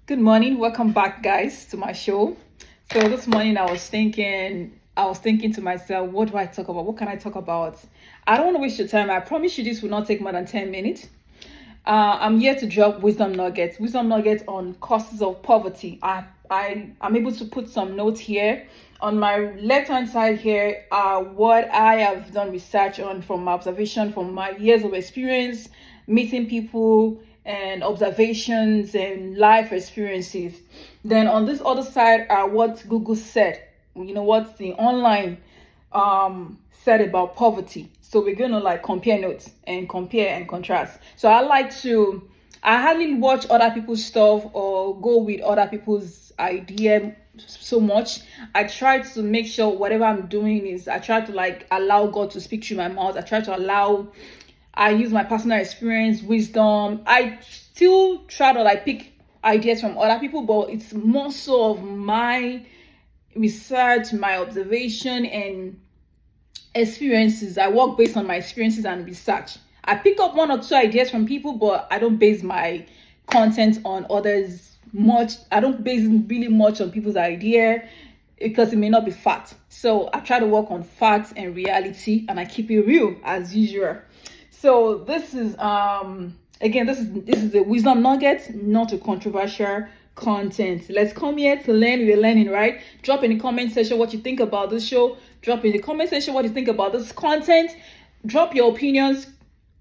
Good morning. Welcome back, guys, to my show. So this morning I was thinking to myself, what do I talk about? What can I talk about? I don't want to waste your time. I promise you this will not take more than 10 minutes. I'm here to drop wisdom nuggets on causes of poverty. I'm able to put some notes here. On my left hand side here are what I have done research on from my observation, from my years of experience, meeting people, and observations and life experiences. Then on this other side are what Google said. What the online said about poverty. So we're gonna like compare notes and compare and contrast. So I hardly watch other people's stuff or go with other people's idea so much. I try to make sure whatever I'm doing is I try to like allow God to speak through my mouth. I use my personal experience, wisdom. I still try to like pick ideas from other people, but it's more so of my research, my observation, and experiences. I work based on my experiences and research. I pick up one or two ideas from people, but I don't base my content on others much. I don't base really much on people's idea because it may not be fact. So I try to work on facts and reality, and I keep it real as usual. So this is this is a wisdom nugget, not a controversial content. Let's come here to learn. We're learning, right? Drop in the comment section what you think about this show. Drop in the comment section what you think about this content. Drop your opinions,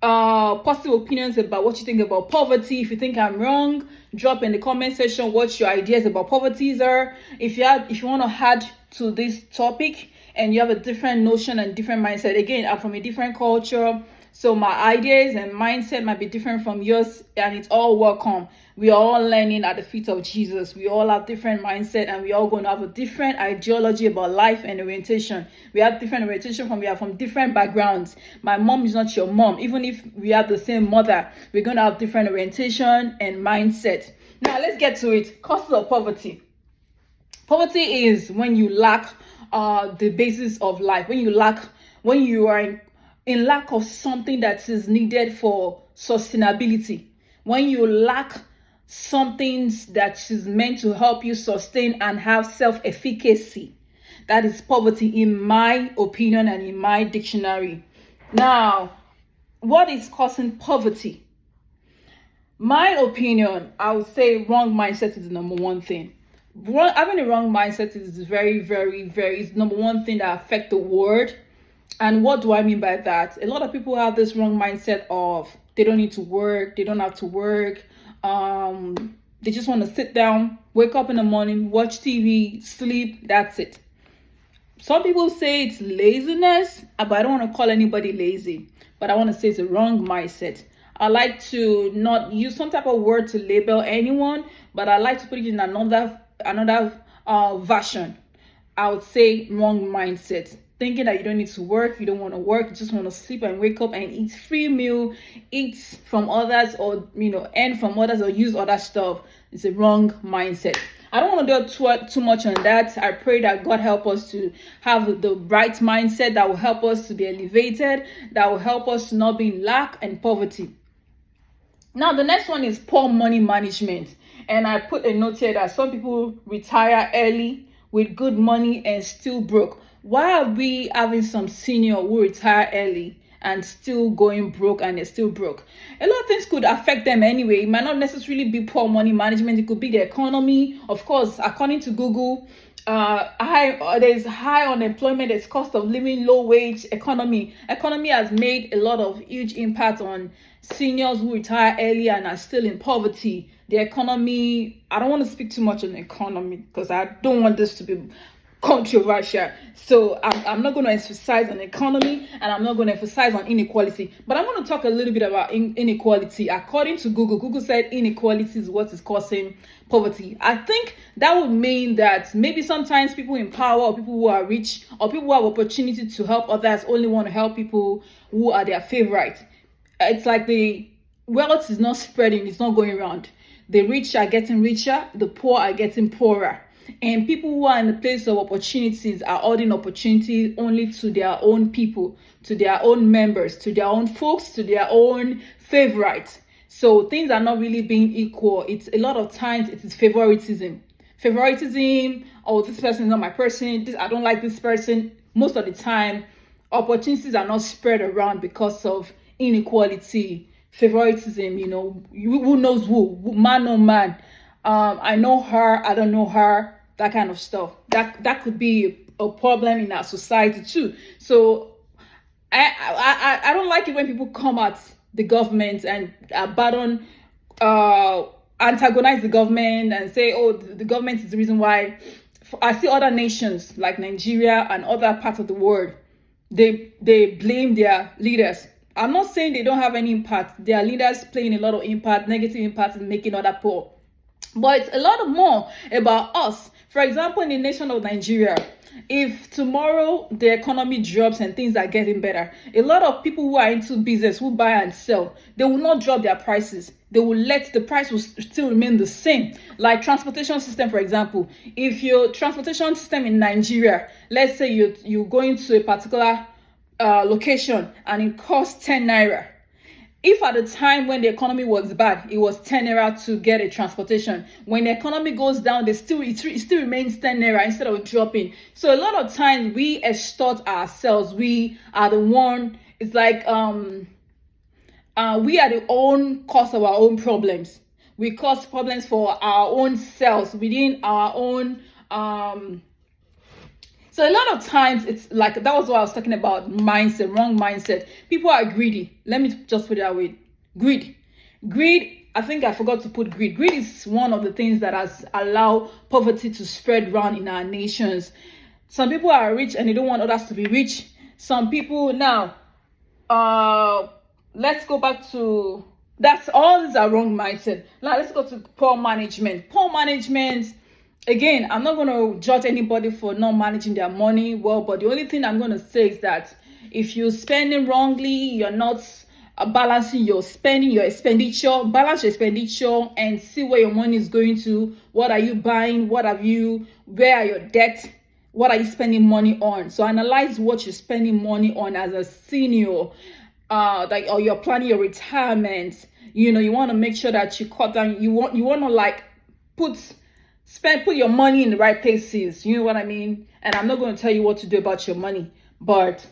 positive opinions about what you think about poverty. If you think I'm wrong, drop in the comment section what your ideas about poverty are. If you want to add to this topic and you have a different notion and different mindset, again, I'm from a different culture, so my ideas and mindset might be different from yours, and it's all welcome. We are all learning at the feet of Jesus. We all have different mindset, and we all going to have a different ideology about life and orientation. We have different orientation we are from different backgrounds. My mom is not your mom. Even if we have the same mother, we're going to have different orientation and mindset. Now let's get to it. Causes of poverty. Poverty is when you lack the basis of life. When you are in lack of something that is needed for sustainability. When you lack something that is meant to help you sustain and have self-efficacy. That is poverty in my opinion and in my dictionary. Now, what is causing poverty? My opinion, I would say wrong mindset is the number one thing. Having a wrong mindset is very, very, very, is number one thing that affects the world. And what do I mean by that? A lot of people have this wrong mindset of they don't need to work, they don't have to work. They just want to sit down, wake up in the morning, watch TV, sleep, that's it. Some people say it's laziness, but I don't want to call anybody lazy. But I want to say it's a wrong mindset. I like to not use some type of word to label anyone, but I like to put it in another version. I would say wrong mindset. Thinking that you don't need to work, you don't want to work, you just want to sleep and wake up and eat free meal, eat from others, or earn from others or use other stuff. It's a wrong mindset. I don't want to do too much on that. I pray that God help us to have the right mindset that will help us to be elevated, that will help us to not be in lack and poverty. Now, the next one is poor money management. And I put a note here that some people retire early with good money and still broke. Why are we having some senior who retire early and still going broke and they're still broke? A lot of things could affect them anyway. It might not necessarily be poor money management. It could be the economy. Of course, according to Google, there's high unemployment, there's cost of living, low wage economy. Economy has made a lot of huge impact on seniors who retire early and are still in poverty. The economy, I don't want to speak too much on the economy because I don't want this to be controversial. So I'm not going to emphasize on economy and I'm not going to emphasize on inequality. But I want to talk a little bit about inequality. According to Google said inequality is what is causing poverty. I think that would mean that maybe sometimes people in power or people who are rich or people who have opportunity to help others only want to help people who are their favorite. It's like the wealth is not spreading, it's not going around. The rich are getting richer, the poor are getting poorer. And people who are in the place of opportunities are holding opportunity only to their own people, to their own members, to their own folks, to their own favorites. So things are not really being equal. It's a lot of times it is favoritism. Oh, this person is not my person. I don't like this person. Most of the time opportunities are not spread around because of inequality, favoritism. Who knows who, man or man. I know her, I don't know her, that kind of stuff. That could be a problem in our society too. So I don't like it when people come at the government and abandon, antagonize the government and say, oh, the government is the reason why. I see other nations like Nigeria and other parts of the world, they blame their leaders. I'm not saying they don't have any impact. Their leaders playing a lot of impact, negative impact in making other poor. But it's a lot more about us. For example, in the nation of Nigeria, if tomorrow the economy drops and things are getting better, a lot of people who are into business, who buy and sell, they will not drop their prices. They will let the price will still remain the same. Like transportation system, for example. If your transportation system in Nigeria, let's say you're going to a particular location and it costs 10 naira. If at the time when the economy was bad, it was 10 naira to get a transportation, when the economy goes down, it still remains 10 naira instead of dropping. So a lot of times we extort ourselves. We are the one. It's like we are the own cause of our own problems. We cause problems for our own selves within our own. So a lot of times it's like, that was what I was talking about, mindset, wrong mindset. People are greedy. Let me just put it that way. Greed, I think I forgot to put greed. Greed is one of the things that has allowed poverty to spread around in our nations. Some people are rich and they don't want others to be rich. Some people now, let's go back to, that's all these are wrong mindset. Now let's go to poor management. Poor management. Again, I'm not going to judge anybody for not managing their money well, but the only thing I'm going to say is that if you're spending wrongly, you're not balancing your spending, your expenditure. Balance your expenditure and see where your money is going to. What are you buying? Where are your debts? What are you spending money on? So analyze what you're spending money on as a senior, or you're planning your retirement. You want to make sure that you cut down. You want to like put your money in the right places. You know what I mean? And I'm not going to tell you what to do about your money, but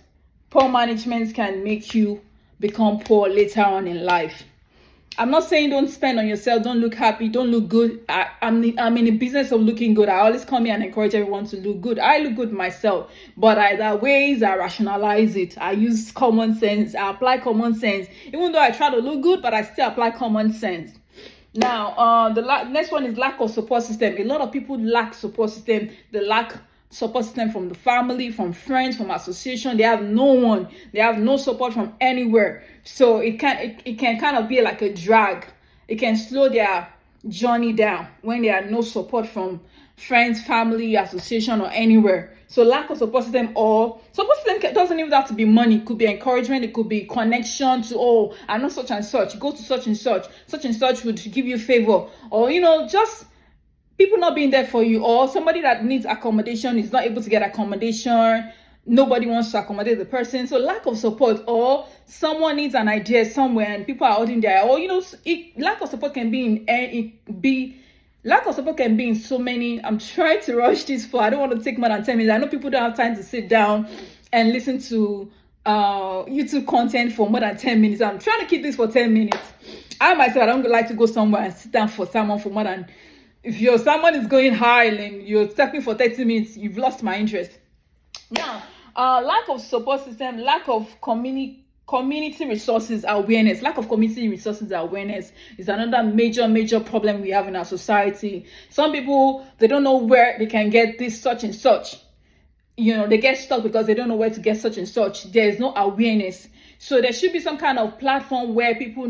poor management can make you become poor later on in life. I'm not saying don't spend on yourself, don't look happy, don't look good. I'm in the business of looking good. I always come here and encourage everyone to look good. I look good myself, but there are ways I rationalize it. I use common sense. I apply common sense. Even though I try to look good, but I still apply common sense. Now, the next one is lack of support system. A lot of people lack support system. They lack support system from the family, from friends, from association. They have no one. They have no support from anywhere. So it can kind of be like a drag. It can slow their journey down when there are no support from friends, family, association, or anywhere. So lack of support system, or support system doesn't even have to be money. It could be encouragement. It could be connection to, oh, I know such and such. Go to such and such. Such and such would give you favor. Or, just people not being there for you. Or somebody that needs accommodation is not able to get accommodation. Nobody wants to accommodate the person. So lack of support, or someone needs an idea somewhere and people are holding there. Or, lack of support can be lack of support can be in so many. I'm trying to rush this for. I don't want to take more than 10 minutes. I know people don't have time to sit down and listen to YouTube content for more than 10 minutes. I'm trying to keep this for 10 minutes. I myself, I don't like to go somewhere and sit down for someone for more than. If your someone is going high and you're talking for 30 minutes, you've lost my interest. Now, lack of support system, lack of community resources awareness. Lack of community resources awareness is another major problem we have in our society. Some people, they don't know where they can get this such and such. They get stuck because they don't know where to get such and such. There is no awareness. So there should be some kind of platform where people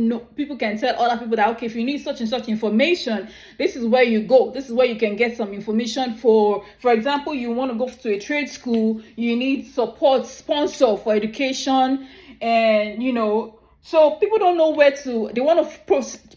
can tell other people that, okay, if you need such and such information, this is where you go. This is where you can get some information. For example, you want to go to a trade school, you need support, sponsor for education, and So people don't know where to, they want to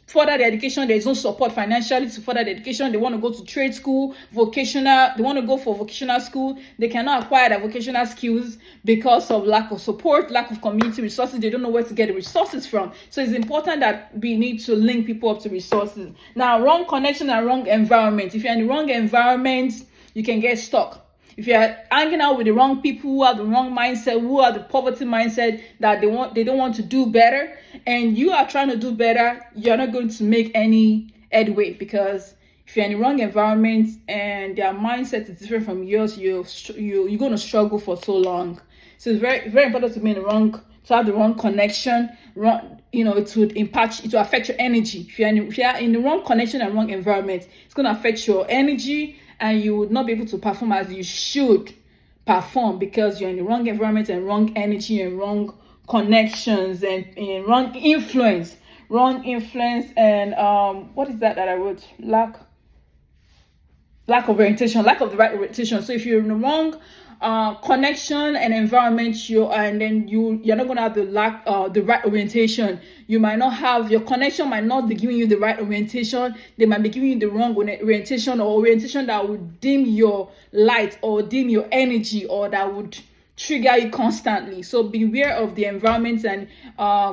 further their education. There's no support financially to further their education. They want to go to trade school, vocational, they want to go for vocational school. They cannot acquire their vocational skills because of lack of support, lack of community resources. They don't know where to get the resources from. So it's important that we need to link people up to resources. Now, wrong connection and wrong environment. If you're in the wrong environment, you can get stuck. If you're hanging out with the wrong people who have the wrong mindset, who have the poverty mindset, that they don't want to do better, and you are trying to do better, you're not going to make any headway, because if you're in the wrong environment and their mindset is different from yours, you're going to struggle for so long. So it's very, very important to be in the wrong, to have the wrong connection. It would impact, it will affect your energy. If you're in the wrong connection and wrong environment, it's going to affect your energy, and you would not be able to perform as you should perform, because you're in the wrong environment and wrong energy and wrong connections and wrong influence. And what is that I wrote? Lack of orientation, lack of the right orientation. So if you're in the wrong connection and environment, you're not going to have the right orientation. You might not have, your connection might not be giving you the right orientation. They might be giving you the wrong orientation, or orientation that would dim your light or dim your energy, or that would trigger you constantly. So beware of the environments and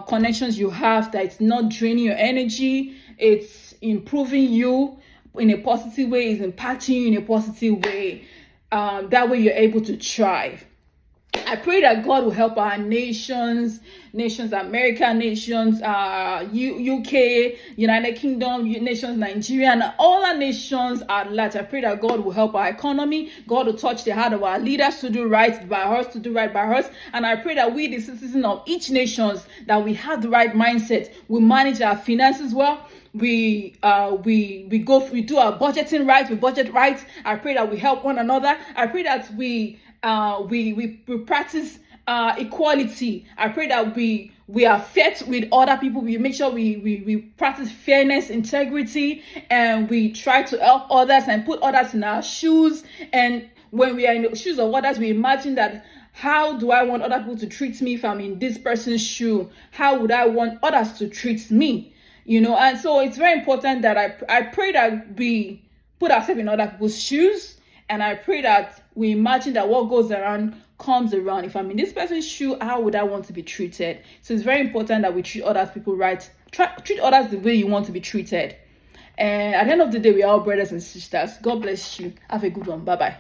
connections you have, that it's not draining your energy, it's improving you in a positive way, is impacting you in a positive way. That way you're able to thrive. I pray that God will help our nations, America, nations, UK, United Kingdom, nations, Nigeria, and all our nations at large. I pray that God will help our economy. God will touch the heart of our leaders to do right by us, to do right by us. And I pray that we, the citizens of each nation, that we have the right mindset. We manage our finances well. We do our budgeting right. We budget right. I pray that we help one another. I pray that we practice equality. I pray that we are fair with other people. We make sure we practice fairness, integrity, and we try to help others and put others in our shoes. And when we are in the shoes of others, we imagine that, how do I want other people to treat me if I'm in this person's shoe? How would I want others to treat me? And so it's very important that I pray that we put ourselves in other people's shoes, and I pray that we imagine that what goes around comes around. If I'm in this person's shoe, how would I want to be treated? So it's very important that we treat other people right. Treat others the way you want to be treated. And at the end of the day, we are all brothers and sisters. God bless you. Have a good one. Bye-bye.